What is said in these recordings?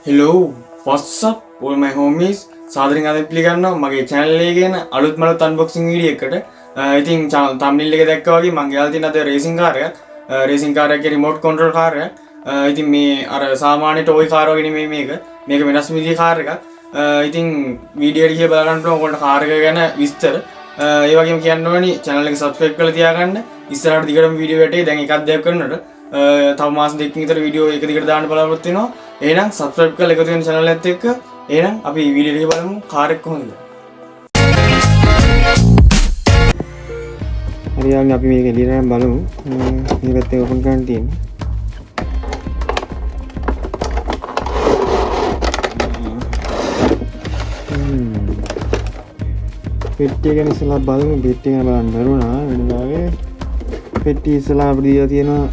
Hello, what's up all my homies? සාදරයෙන් අද පිළිගන්නවා මගේ channel එකේ ගැන අලුත් මලුත් unboxing video එකකට. ඉතින් thumbnail එකේ දැක්කා වගේ මම ගෙනල්ලා තියෙන අද racing car එකක්. racing car එකේ remote control car එකක්. ඉතින් මේ අර සාමාන්‍ය toy car වගේ නෙමෙයි මේක. මේක වෙනස් විදිහේ car එකක්. ඉතින් video එක කියලා බලන්න පුළුවන් ඔයගොල්ලෝ car එක ගැන විස්තර. ඒ වගේම කියන්න ඕනි channel එක subscribe කරලා තියාගන්න. ඉස්සරහට දිගටම video වැටේ. දැන් එකක් දෙයක් කරනකොට තව මාස දෙකකින් විතර වීඩියෝ එක දිගට දාන්න බලාපොරොත්තු වෙනවා. එහෙනම් subscribe කරලා එකතු වෙන channel එකත් එක්ක. එහෙනම් අපි වීඩියෝ එක බලමු කාර් එක කොහොමද. හරියන්නේ අපි මේක එළියට යන බලමු. මේ පැත්තේ open කරන්න තියෙන්නේ. පෙට්ටිය ගැන ඉස්සලා බලමු. පෙට්ටිය ගැන බලන්න බැරුණා වෙනදාගේ. පෙට්ටිය ඉස්සලා අපිට දීලා තියෙනවා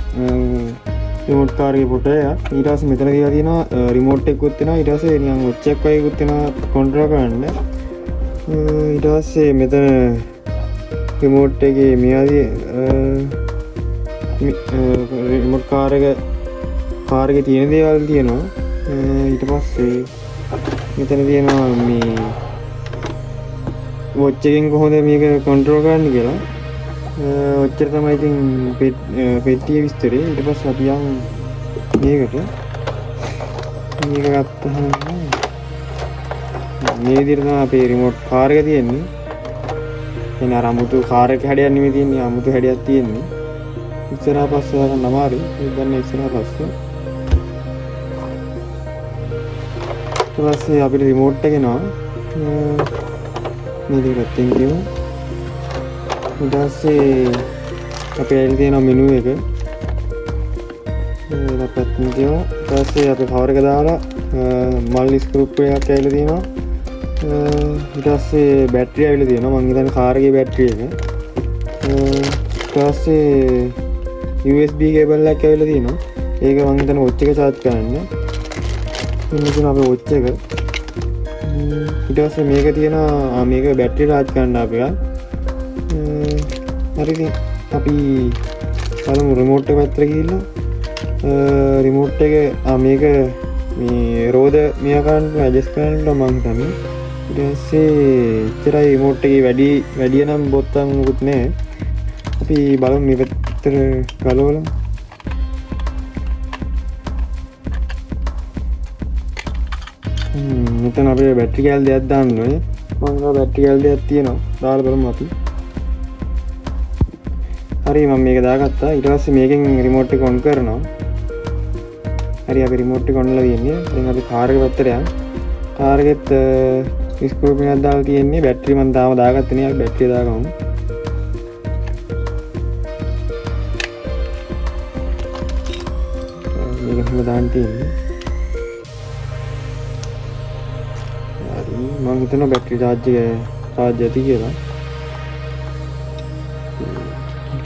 රිමෝට් කාර් එකේ ෆොටෝ එක. ඊට පස්සේ මෙතන දීලා තියෙනවා රිමෝට් එකකුත් තියෙනවා. ඊට පස්සේ නිකන් වොච් එකක් වගේකුත් තියෙනවා කන්ට්‍රෝල් කරන්න. ඊට පස්සේ මෙතන රිමෝට් එකේ මෙයාදී රිමෝට් කාර් එකේ තියෙන දේවල් තියෙනවා. ඊට පස්සේ මෙතන තියෙනවා මේ වොච් එකෙන් කොහොමද මේක කන්ට්‍රෝල් කරන්න කියලා. ඔච්චර තමයි ඉතින් පෙට්ටියේ විස්තරය. ඊට පස්සේ අපි යමු මේකට. මේක ගත්තහම මේ විදිහට තමයි අපේ රිමෝට් කාර් එක තියෙන්නේ. එන අර අමුතු කාර් එක හැඩයක් නෙමෙයි තියෙන්නේ. අමුතු හැඩයක් තියෙන්නේ. ඉස්සරහා පස්සේ ගන්න අමාරුයි. ඒක ගන්න ඉස්සරහා පස්සේ. ඊට පස්සේ අපිට රිමෝට් එක එනවා. මේ දෙකට තියෙනවා. ඊට පස්සේ අපි ඇවිල්ලා තියෙනවා මෙනු එක. ඊට පස්සේ අපි power එක දාලා මල්ලි ස්ක්‍රූප් එකක් ඇවිල්ලා තියෙනවා. ඊට පස්සේ බැටරිය ඇවිල්ලා තියෙනවා. මම හිතන්නේ කාර් එකේ බැටරිය එක. ඊට පස්සේ USB කේබල් එකක් ඇවිල්ලා තියෙනවා. ඒක මම හිතන්නේ වොච් එක charge කරන්න. මෙන්න තියෙන අපේ වොච් එක. ඊට පස්සේ මේක තියෙනවා මේක බැටරිය charge කරන්න අපේ. හරිද අපි බලමු රිමෝට් එක පැත්තට ගිහිල්ලා රිමෝට් එක මේක මේ රෝද මෙයා කරන්න ඇඩ්ජස්ට් කරන්න මම හිතන්නේ. ඊට පස්සේ ඉතරයි රිමෝට් එකේ වැඩි නම් බොත්තම් මොකුත් නැහැ. අපි බලමු මේ පැත්තට ගලවලා. මෙතන අපේ බැටරි කෑල්ල දෙකක් දාන්න ඕනේ. මම හිතුවා බැටරි කෑල්ල දෙකක් තියෙනවා. දාලා බලමු අපි. හරි මම මේක දාගත්තා. ඊට පස්සේ මේකෙන් රිමෝට් එක ඔන් කරනවා. හරි අපි රිමෝට් එක ඔන්ලා තියෙන්නේ. දැන් අපි කාර් එක පැත්තට යමු. කාර් එකෙත් ස්ක්‍රූ එකක් දාලා තියෙන්නේ. බැටරි මම තාම දාගත්තේ නෑ. අපි බැටරිය දාගමු. මේක හැම දාන්න තියෙන්නේ. හරි මම හිතනවා බැටරි charge ඇති කියලා.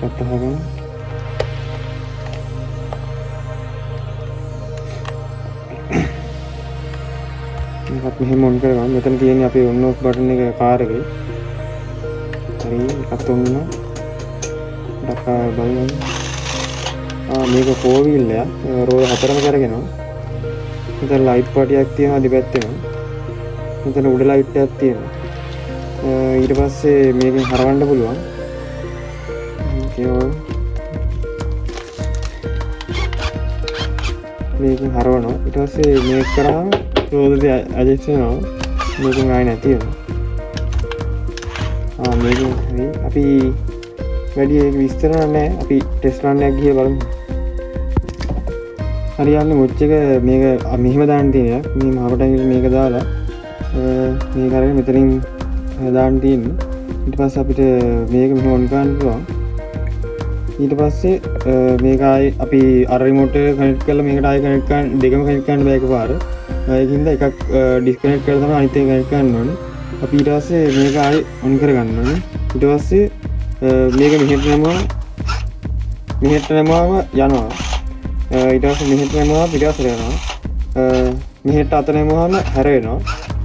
කටහරන මේකත් මෙහෙම ඔන් කරගන්න. මෙතන තියෙන්නේ අපේ on off button එක කාර් එකේ. හරි එකත් ඔන්න දක්වා බලන්න. මේක 4 wheel එක. රෝද හතරම කරගෙනවා. මෙතන ලයිට් පටියක් තියෙනවා දෙපැත්තෙම. මෙතන උඩ ලයිට් එකක් තියෙනවා. ඊට පස්සේ මේකෙන් හරවන්න පුළුවන්. මේකෙන් හරවනවා. ඊට පස්සේ මේක කරාම රෝදේ ඇඩ්ජස්ට් වෙනවා. මේකෙන් ආයෙ නැති වෙනවා. මේකෙන් හරි අපි වැඩි ඒක විස්තර නැහැ. අපි ටෙස්ට් රන් එකක් ගිහලා බලමු. හරියන්නේ මොච් එක මේක මෙහෙම දාන්න තියෙනවා. මේ මහපට ඇඟිලි මේක දාලා මේක අරගෙන මෙතනින් දාන්න තියෙන්නේ. ඊට පස්සේ අපිට මේක මෙහෙම ඔන් කරන්න පුළුවන්. ඊට පස්සේ මේක ආයි අපි අර රිමෝට් එක කනෙක්ට් කරලා මේකට ආයි කනෙක්ට් කරන්න දෙකම කනෙක්ට් කරන්න බෑ එකපාර. ඒකින්ද එකක් ඩිස්කනෙක්ට් කරලා තමයි අනිත් එක කනෙක්ට් කරන්න ඕනේ. අපි ඊට පස්සේ මේක ආයි ඔන් කරගන්න ඕනේ. ඊට පස්සේ මේක මෙහෙට නැමුවා යනවා. ඊට පස්සේ මෙහෙට නැමුවා පිටාසට යනවා. මෙහෙට අත නැමුවාම හැර වෙනවා.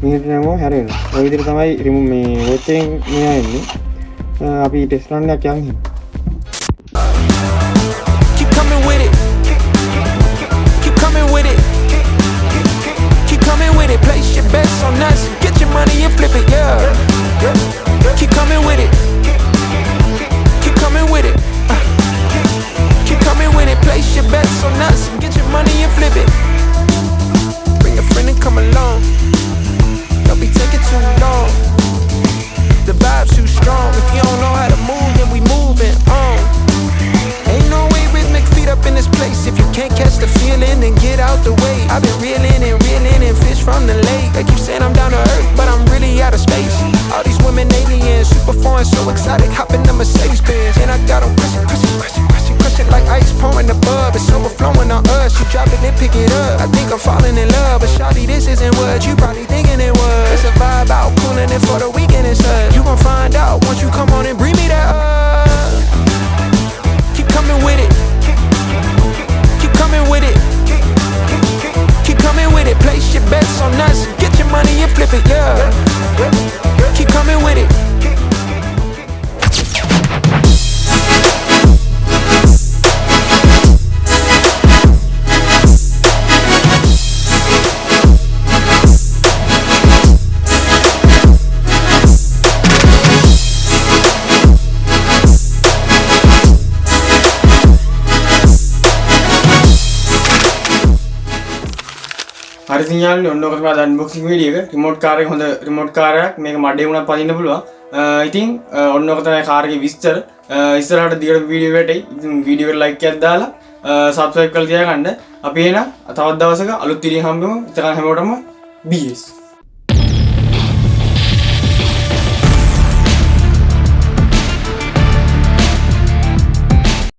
මෙහෙට නැමුවා හැර වෙනවා. ඔය විදිහට තමයි රිමෝට් මේ වොච් එකෙන් මෙහා එන්නේ. අපි ටෙස්ට් රන් එකක් යන් හිමු. Keep coming with it. chillin' and reelin' and fish from the lake. They keep saying I'm down to earth, but I'm really out of space. All these women aliens, super foreign, so exotic, hopping the Mercedes Benz. And I got them crushing like ice pouring above. It's overflowing on us. You drop it, then pick it up. I think I'm falling in love, but shawty, this isn't what you probably thinking it was. It's a vibe out, coolin' it for the weekend and such. You gon' find out once you come on and bring me that up. Keep coming with it. Keep coming with it. Keep coming with it. Place your bets on us. Get your money and flip it, yeah. Keep coming with it. හරි සිංහලනි ඔන්න ඔකට මම unboxing video එක remote car එක හොඳ remote car එකක් මේක මඩේ වුණා පදින්න පුළුවන්. ඉතින් ඔන්න ඔක තමයි කාර් එකේ විස්තර. ඉස්සරහට දිගට වීඩියෝ එකට ඉතින් වීඩියෝ එකට ලයික් එකක් දාලා සබ්ස්ක්‍රයිබ් කරලා තියාගන්න. අපි එන තවත් දවසක අලුත් වීඩියෝ හම්බෙමු. ඉතින් හැමෝටම BS